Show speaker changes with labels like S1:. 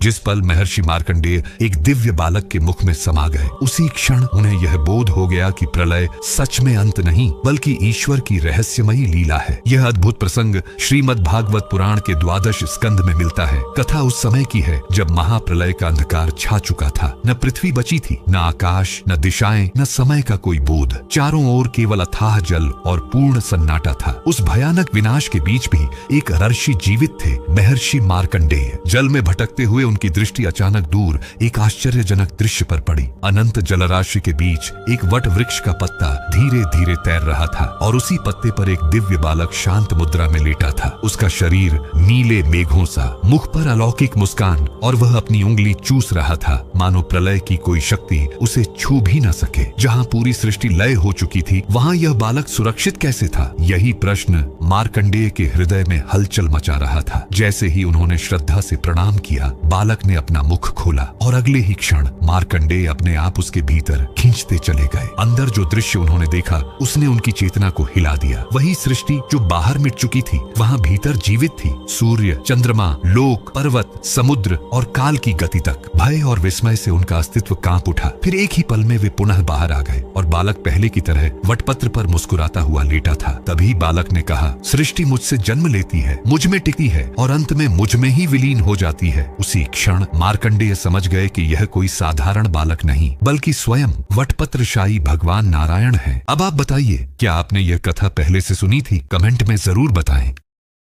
S1: जिस पल महर्षि मार्कंडेय एक दिव्य बालक के मुख में समा गए, उसी क्षण उन्हें यह बोध हो गया कि प्रलय सच में अंत नहीं बल्कि ईश्वर की रहस्यमयी लीला है। यह अद्भुत प्रसंग श्रीमद् भागवत पुराण के 12 स्कंद में मिलता है। कथा उस समय की है जब महाप्रलय का अंधकार छा चुका था। न पृथ्वी बची थी, न आकाश, न दिशाएं, न समय का कोई बोध। चारों ओर केवल अथाह जल और पूर्ण सन्नाटा था। उस भयानक विनाश के बीच भी एक ऋषि जीवित थे, महर्षि मार्कंडेय। जल में भटकते हुए उनकी दृष्टि अचानक दूर एक आश्चर्यजनक दृश्य पर पड़ी। अनंत जलराशि के बीच एक वट वृक्ष का पत्ता धीरे धीरे तैर रहा था और उसी पत्ते पर एक दिव्य बालक शांत मुद्रा में लेटा था। उसका शरीर नीले मेघों सा, मुख पर अलौकिक मुस्कान और वह अपनी उंगली चूस रहा था, मानो प्रलय की कोई शक्ति उसे छू भी न सके। जहाँ पूरी सृष्टि लय हो चुकी थी, वहाँ यह बालक सुरक्षित कैसे था? यही प्रश्न मार्कंडेय के हृदय में हलचल मचा रहा था। जैसे ही उन्होंने श्रद्धा से प्रणाम किया, बालक ने अपना मुख खोला और अगले ही क्षण मार्कंडेय अपने आप उसके भीतर खींचते चले गए। अंदर जो दृश्य उन्होंने देखा उसने उनकी चेतना को हिला दिया। वही सृष्टि जो बाहर मिट चुकी थी, वहाँ भीतर जीवित थी। सूर्य, चंद्रमा, लोक, पर्वत, समुद्र और काल की गति तक। भय और विस्मय से उनका अस्तित्व कांप उठा। फिर एक ही पल में वे पुनः बाहर आ गए और बालक पहले की तरह वटपत्र पर मुस्कुराता हुआ लेटा था। तभी बालक ने कहा, सृष्टि मुझसे जन्म लेती है, मुझ में टिकती है और अंत में मुझ में ही विलीन हो जाती है। उसी क्षण मार्कंडेय समझ गए कि यह कोई साधारण बालक नहीं बल्कि स्वयं वटपत्रशाही भगवान नारायण है। अब आप बताइए, क्या आपने यह कथा पहले से सुनी थी? कमेंट में जरूर बताएं।